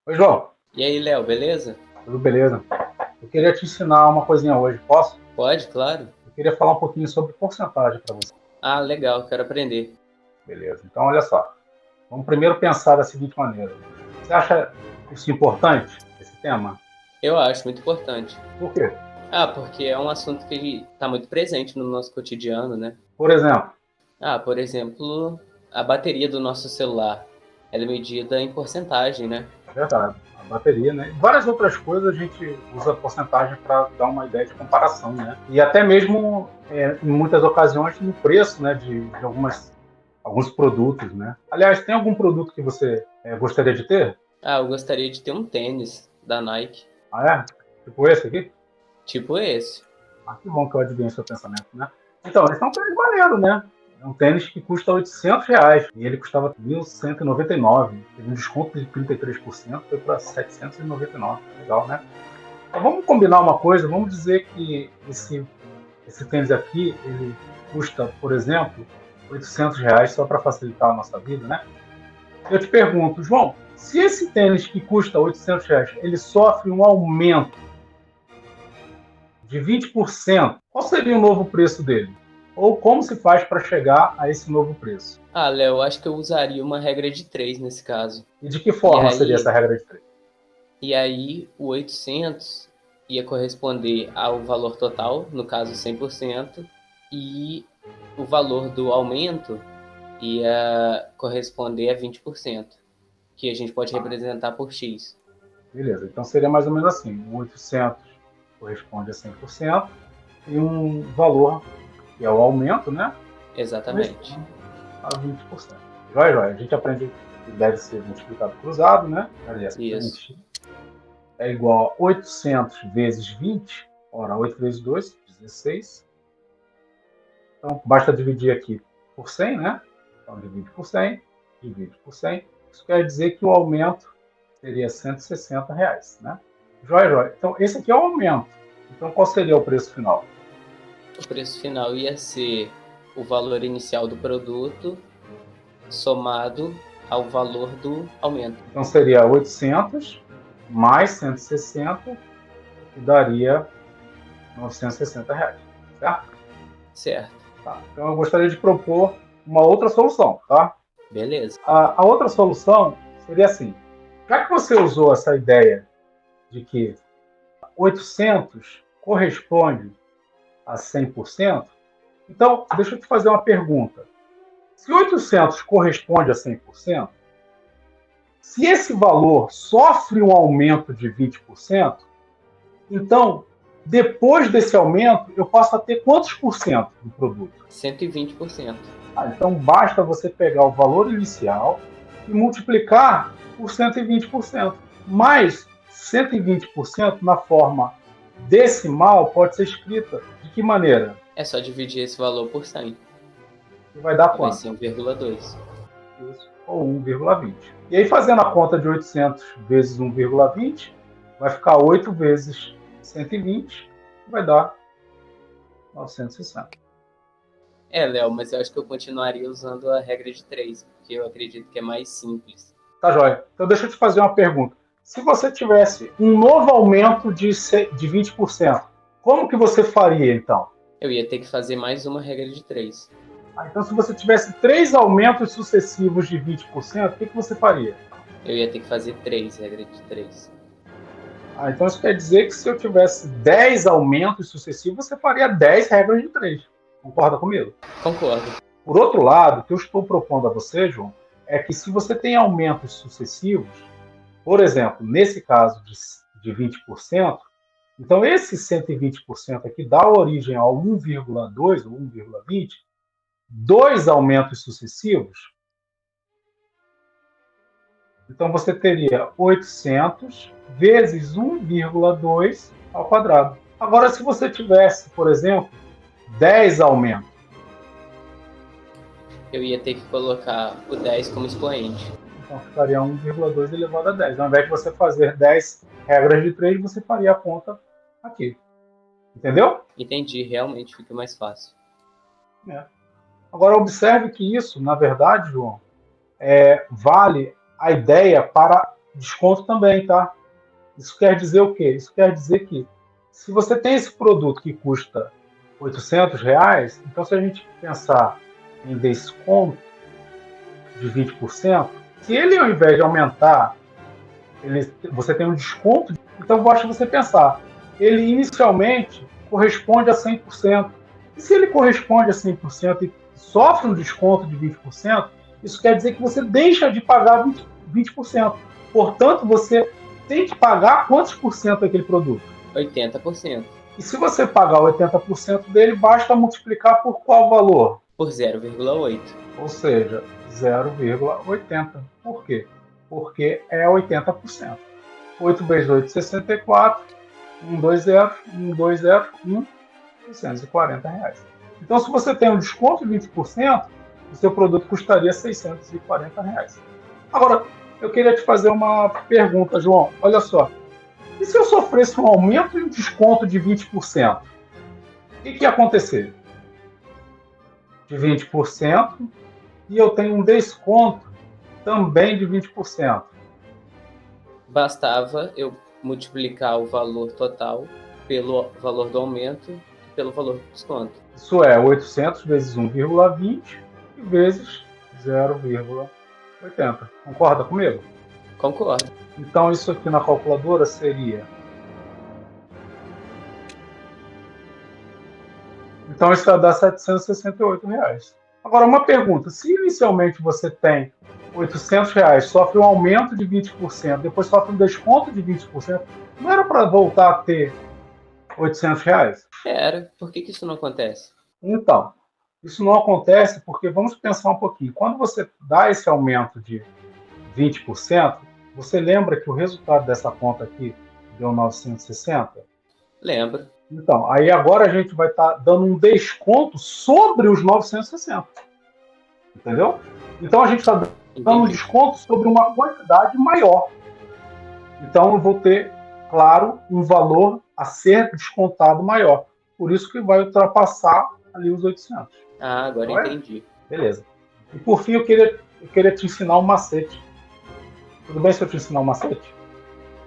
Oi, João. E aí, Léo, beleza? Tudo beleza? Eu queria te ensinar uma coisinha hoje, posso? Pode, claro. Eu queria falar um pouquinho sobre porcentagem para você. Ah, legal, quero aprender. Beleza. Então, olha só. Vamos primeiro pensar da seguinte maneira. Você acha isso importante, esse tema? Eu acho muito importante. Por quê? Ah, porque é um assunto que está muito presente no nosso cotidiano, né? Por exemplo, Ah, por exemplo, a bateria do nosso celular. Ela é medida em porcentagem, né? é verdade, a bateria, né? Várias outras coisas a gente usa porcentagem para dar uma ideia de comparação, né? E até mesmo, em muitas ocasiões, no preço, né, de alguns produtos, né? Aliás, tem algum produto que você gostaria de ter? Ah, eu gostaria de ter um tênis da Nike, Ah, é? Tipo esse aqui? tipo esse. Ah, que bom que eu adivinho seu pensamento, né? Então, eles são tênis maneiro, né? É um tênis que custa R$ 800 e ele custava 1.199. Teve um desconto de 33%, foi para 799. Legal, né? Então, vamos combinar uma coisa, vamos dizer que esse tênis aqui, ele custa, por exemplo, R$ 800, só para facilitar a nossa vida, né? Eu te pergunto, João, se esse tênis que custa R$ 800, ele sofre um aumento de 20%, qual seria o novo preço dele? Ou como se faz para chegar a esse novo preço? Ah, Léo, eu acho que eu usaria uma regra de 3 nesse caso. E de que E forma seria essa aí, regra de 3? e aí o 800 ia corresponder ao valor total, no caso 100%, e o valor do aumento ia corresponder a 20%, que a gente pode Ah, representar por X. beleza, então seria mais ou menos assim: o 800 corresponde a 100% e um valor, que é o aumento, né, Exatamente. corresponde a 20%. Joia, joia. A gente aprende que deve ser multiplicado cruzado, né? Aliás, Isso. preenchido. É igual a 800 vezes 20. Ora, 8 vezes 2, 16. Então, basta dividir aqui por 100, né? Então, divide por 100, divide por 100. Isso quer dizer que o aumento seria R$ 160, né? Joia, joia. Então, esse aqui é o aumento. Então, qual seria o preço final? O preço final ia ser o valor inicial do produto somado ao valor do aumento. Então, seria 800 mais 160, que daria R$ 960, certo? Certo. Tá. Então, eu gostaria de propor uma outra solução, tá? Beleza. A outra solução seria assim: já que você usou essa ideia de que 800 corresponde a 100%, então deixa eu te fazer uma pergunta. Se 800 corresponde a 100%, se esse valor sofre um aumento de 20%, então, depois desse aumento, eu passo a ter quantos por cento do produto? 120%. Então, basta você pegar o valor inicial e multiplicar por 120%. Mas 120% na forma decimal pode ser escrita de que maneira? É só dividir esse valor por 100, Que vai dar que vai quanto? ser 1,2. Isso, ou 1,20. E aí, fazendo a conta de 800 vezes 1,20, vai ficar 8 vezes 120, vai dar 960. É, Léo, mas eu acho que eu continuaria usando a regra de 3, porque eu acredito que é mais simples. Tá joia? Então, deixa eu te fazer uma pergunta. Se você tivesse um novo aumento de 20%, como que você faria, então? Eu ia ter que fazer mais uma regra de 3. Então, se você tivesse 3 aumentos sucessivos de 20%, o que você faria? Eu ia ter que fazer 3 regras de 3. Então, isso quer dizer que se eu tivesse 10 aumentos sucessivos, você faria 10 regras de 3. Concorda comigo? Concordo. Por outro lado, o que eu estou propondo a você, João, é que se você tem aumentos sucessivos, por exemplo, nesse caso de 20%, então esse 120% aqui dá origem ao 1,2 ou 1,20, dois aumentos sucessivos, então você teria 800 vezes 1,2 ao quadrado. Agora, se você tivesse, por exemplo, 10 aumentos, Eu ia ter que colocar o 10 como expoente. então ficaria 1,2 elevado a 10. Ao invés de você fazer 10 regras de 3, você faria a conta aqui. Entendeu? Entendi, realmente fica mais fácil. É. Agora, observe que isso, na verdade, João, vale a ideia para desconto também, tá? Isso quer dizer o quê? Isso quer dizer que se você tem esse produto que custa R$ 800, então se a gente pensar em desconto de 20%, se ele ao invés de aumentar, você tem um desconto, então basta você pensar, ele inicialmente corresponde a 100%. E se ele corresponde a 100% e sofre um desconto de 20%, isso quer dizer que você deixa de pagar 20%. Portanto, você tem que pagar quantos por cento daquele produto? 80%. E se você pagar 80% dele, basta multiplicar por qual valor? Por 0,8. Ou seja, 0,80. Por quê? Porque é 80%. 8 vezes 8, 64. 120, 120, 640 reais. Então, se você tem um desconto de 20%, o seu produto custaria 640 reais. Agora, eu queria te fazer uma pergunta, João. Olha só. E se eu sofresse um aumento e um desconto de 20%? O que ia acontecer? De 20% e eu tenho um desconto também de 20%. Bastava eu multiplicar o valor total pelo valor do aumento e pelo valor do desconto. Isso é 800 vezes 1,20 vezes 0,80. Concorda comigo? Concordo. Então isso aqui na calculadora seria... Então isso vai dar R$ 768. Agora uma pergunta, se inicialmente você tem R$ 800, sofre um aumento de 20%, depois sofre um desconto de 20%, não era para voltar a ter R$ 800? Era. Por que isso não acontece? Então, isso não acontece porque, vamos pensar um pouquinho, quando você dá esse aumento de 20%, você lembra que o resultado dessa conta aqui deu 960? Lembro. Então, aí agora a gente vai estar dando um desconto sobre os 960. Entendeu? Então a gente está dando um desconto sobre uma quantidade maior. Então eu vou ter, claro, um valor a ser descontado maior. Por isso que vai ultrapassar ali os 800. Ah, agora entendi. Beleza. E por fim eu queria te ensinar um macete. Tudo bem se eu te ensinar um macete?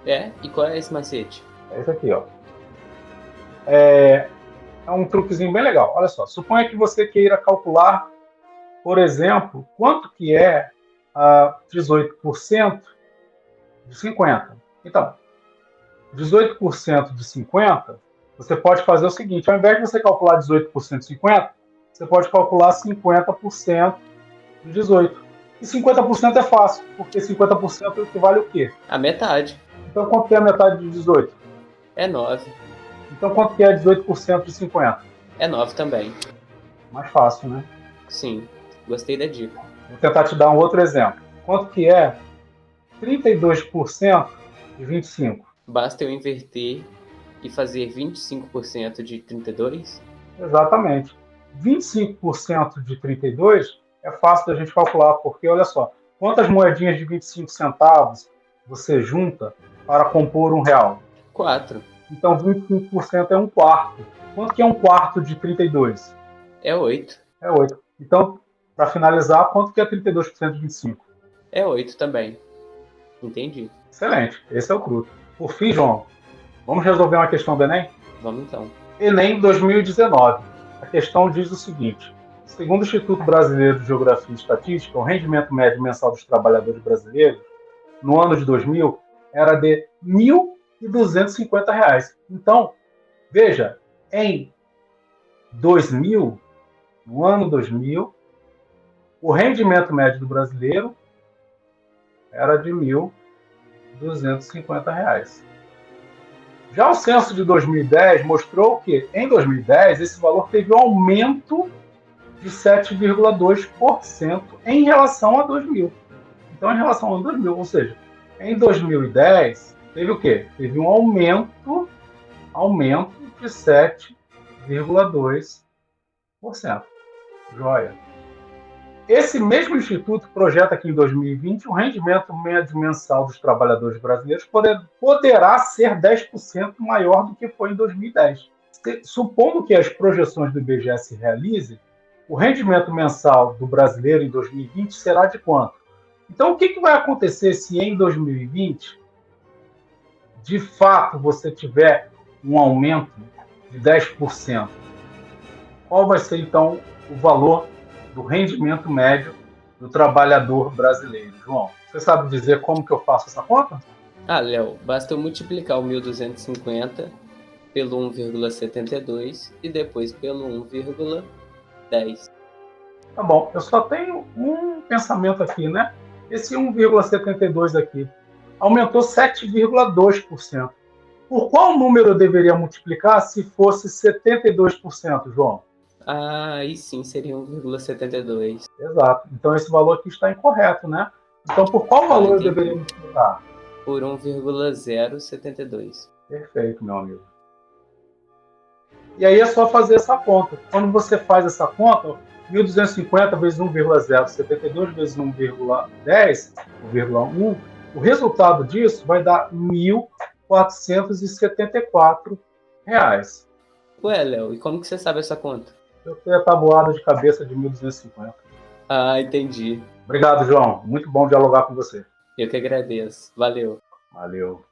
E qual é esse macete? É esse aqui, ó. É um truquezinho bem legal. Olha só, suponha que você queira calcular, por exemplo, quanto que é 18% de 50. Então, 18% de 50, você pode fazer o seguinte, ao invés de você calcular 18% de 50, você pode calcular 50% de 18. E 50% é fácil, porque 50% equivale o quê? A metade. Então, quanto que é a metade de 18? É 9. Então, quanto que é 18% de 50? É 9 também. Mais fácil, né? Sim, gostei da dica. Vou tentar te dar um outro exemplo. Quanto que é 32% de 25? Basta eu inverter e fazer 25% de 32? Exatamente. 25% de 32 é fácil da gente calcular, porque olha só, quantas moedinhas de 25 centavos você junta para compor R$1? 4. Então 25% é um quarto. Quanto que é um quarto de 32? É 8. É 8. Então, para finalizar, quanto que é 32% de 25? É 8 também. Entendi. Excelente. Esse é o truque. Por fim, João, vamos resolver uma questão do Enem? Vamos então. Enem 2019. A questão diz o seguinte: segundo o Instituto Brasileiro de Geografia e Estatística, o rendimento médio mensal dos trabalhadores brasileiros no ano de 2000 era de R$ 1.250. Então, veja, em 2000, no ano 2000, o rendimento médio do brasileiro era de R$ 1.250. Já o censo de 2010 mostrou que, em 2010, esse valor teve um aumento de 7,2% em relação a 2000. Então, em relação a 2000, ou seja, em 2010, teve o quê? Teve um aumento de 7,2%. Joia. Esse mesmo instituto projeta que em 2020 o rendimento médio mensal dos trabalhadores brasileiros poderá ser 10% maior do que foi em 2010. Supondo que as projeções do IBGE se realizem, o rendimento mensal do brasileiro em 2020 será de quanto? Então, o que vai acontecer se em 2020, de fato, você tiver um aumento de 10%? Qual vai ser, então, o valor do rendimento médio do trabalhador brasileiro? João, você sabe dizer como que eu faço essa conta? Léo, basta eu multiplicar o 1.250 pelo 1,72 e depois pelo 1,10. Tá bom, eu só tenho um pensamento aqui, né? Esse 1,72 aqui aumentou 7,2%. Por qual número eu deveria multiplicar se fosse 72%, João? Aí sim seria 1,72. Exato. Então esse valor aqui está incorreto, né? Então por qual valor eu Entendi. deveria multiplicar? Por 1,072. Perfeito, meu amigo. E aí é só fazer essa conta. Quando você faz essa conta, 1.250 vezes 1,072 vezes 1,10, 1,1, o resultado disso vai dar R$ 1.474. Ué, Léo, e como que você sabe essa conta? Eu tenho a tabuada de cabeça de 1.250. Entendi. Obrigado, João. Muito bom dialogar com você. Eu que agradeço. Valeu. Valeu.